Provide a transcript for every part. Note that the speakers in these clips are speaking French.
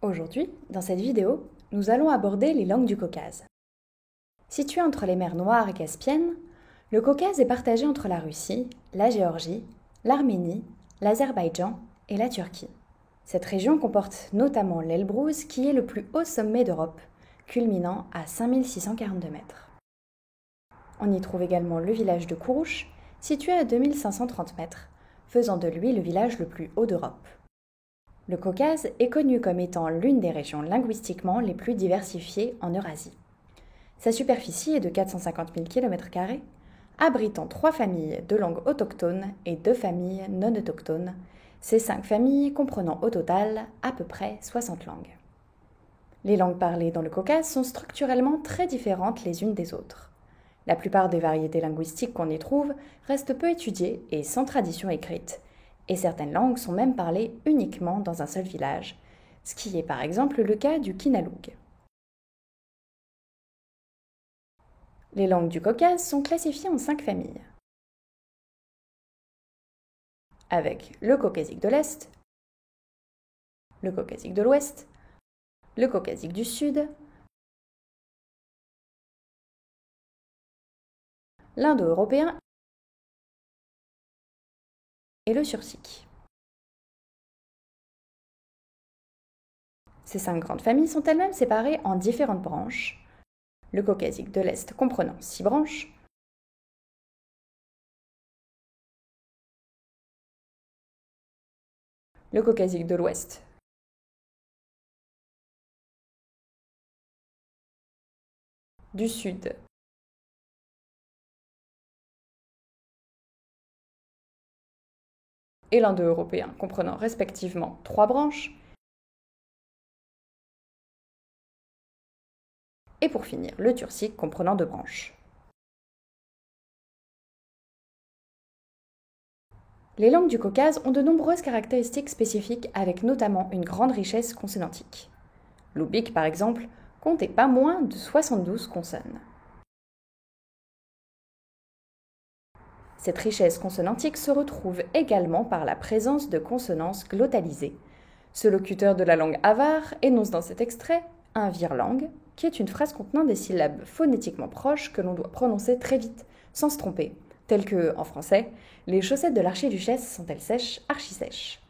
Aujourd'hui, dans cette vidéo, nous allons aborder les langues du Caucase. Situé entre les mers Noire et Caspienne, le Caucase est partagé entre la Russie, la Géorgie, l'Arménie, l'Azerbaïdjan et la Turquie. Cette région comporte notamment l'Elbrouz qui est le plus haut sommet d'Europe, culminant à 5642 mètres. On y trouve également le village de Kourouch, situé à 2530 mètres, faisant de lui le village le plus haut d'Europe. Le Caucase est connu comme étant l'une des régions linguistiquement les plus diversifiées en Eurasie. Sa superficie est de 450 000 km², abritant 3 familles de langues autochtones et 2 familles non autochtones, ces 5 familles comprenant au total à peu près 60 langues. Les langues parlées dans le Caucase sont structurellement très différentes les unes des autres. La plupart des variétés linguistiques qu'on y trouve restent peu étudiées et sans tradition écrite, et certaines langues sont même parlées uniquement dans un seul village, ce qui est par exemple le cas du Kinaloug. Les langues du Caucase sont classifiées en 5 familles, avec le caucasique de l'Est, le caucasique de l'Ouest, le caucasique du Sud, l'indo-européen et le sursique. Ces 5 grandes familles sont elles-mêmes séparées en différentes branches, le caucasique de l'Est comprenant 6 branches, le caucasique de l'Ouest du Sud et l'indo-européen comprenant respectivement 3 branches, et pour finir le turcique comprenant 2 branches. Les langues du Caucase ont de nombreuses caractéristiques spécifiques avec notamment une grande richesse consonantique. L'oubik par exemple comptait pas moins de 72 consonnes. Cette richesse consonantique se retrouve également par la présence de consonances glottalisées. Ce locuteur de la langue avare énonce dans cet extrait un virelangue, qui est une phrase contenant des syllabes phonétiquement proches que l'on doit prononcer très vite, sans se tromper, telles que, en français, les chaussettes de l'archiduchesse sont-elles sèches, archi-sèches.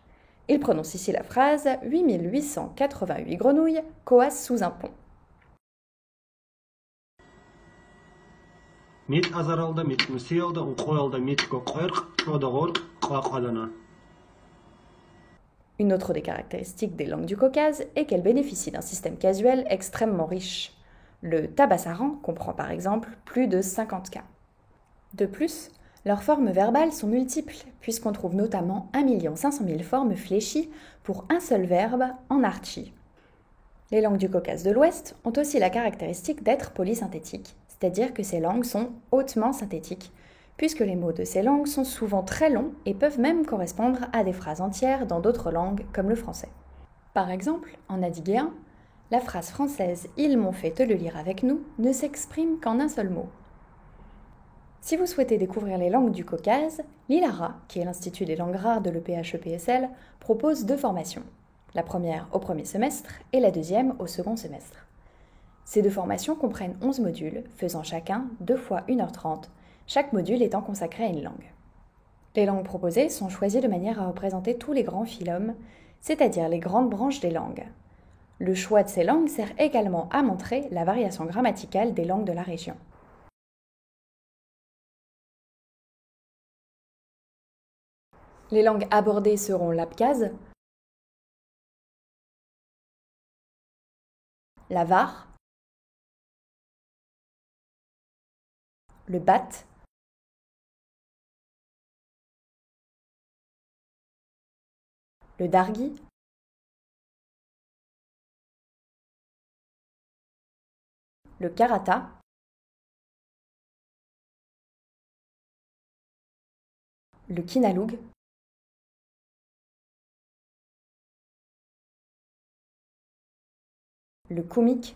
Il prononce ici la phrase 8888 grenouilles coassent sous un pont. Une autre des caractéristiques des langues du Caucase est qu'elles bénéficient d'un système casuel extrêmement riche. Le tabassaran comprend par exemple plus de 50 cas. De plus, leurs formes verbales sont multiples, puisqu'on trouve notamment 1 500 000 formes fléchies pour un seul verbe en archi. Les langues du Caucase de l'Ouest ont aussi la caractéristique d'être polysynthétiques, c'est-à-dire que ces langues sont hautement synthétiques, puisque les mots de ces langues sont souvent très longs et peuvent même correspondre à des phrases entières dans d'autres langues comme le français. Par exemple, en adiguéen, la phrase française « Ils m'ont fait te le lire avec nous » ne s'exprime qu'en un seul mot. Si vous souhaitez découvrir les langues du Caucase, l'ILARA, qui est l'Institut des langues rares de l'EPH-EPSL, propose 2 formations. La première au premier semestre et la deuxième au second semestre. Ces 2 formations comprennent 11 modules, faisant chacun 2 fois 1h30, chaque module étant consacré à une langue. Les langues proposées sont choisies de manière à représenter tous les grands phylums, c'est-à-dire les grandes branches des langues. Le choix de ces langues sert également à montrer la variation grammaticale des langues de la région. Les langues abordées seront l'abkhaze, l'avar, le bat, le dargui, le karata, le kinaloug, le koumik,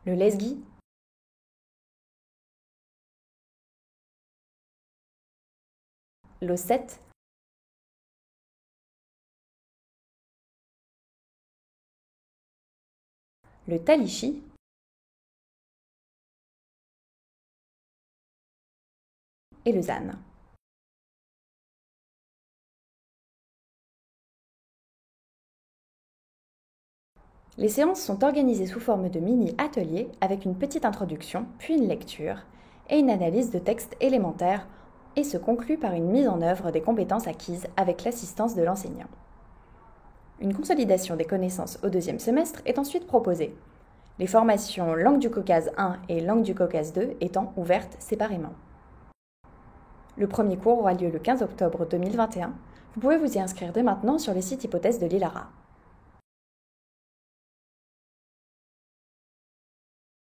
le lezgui, l'osset, le talichi et le zan. Les séances sont organisées sous forme de mini-ateliers avec une petite introduction, puis une lecture et une analyse de textes élémentaires et se conclut par une mise en œuvre des compétences acquises avec l'assistance de l'enseignant. Une consolidation des connaissances au deuxième semestre est ensuite proposée, les formations Langue du Caucase 1 et Langue du Caucase 2 étant ouvertes séparément. Le premier cours aura lieu le 15 octobre 2021. Vous pouvez vous y inscrire dès maintenant sur le site Hypothèse de l'ILARA.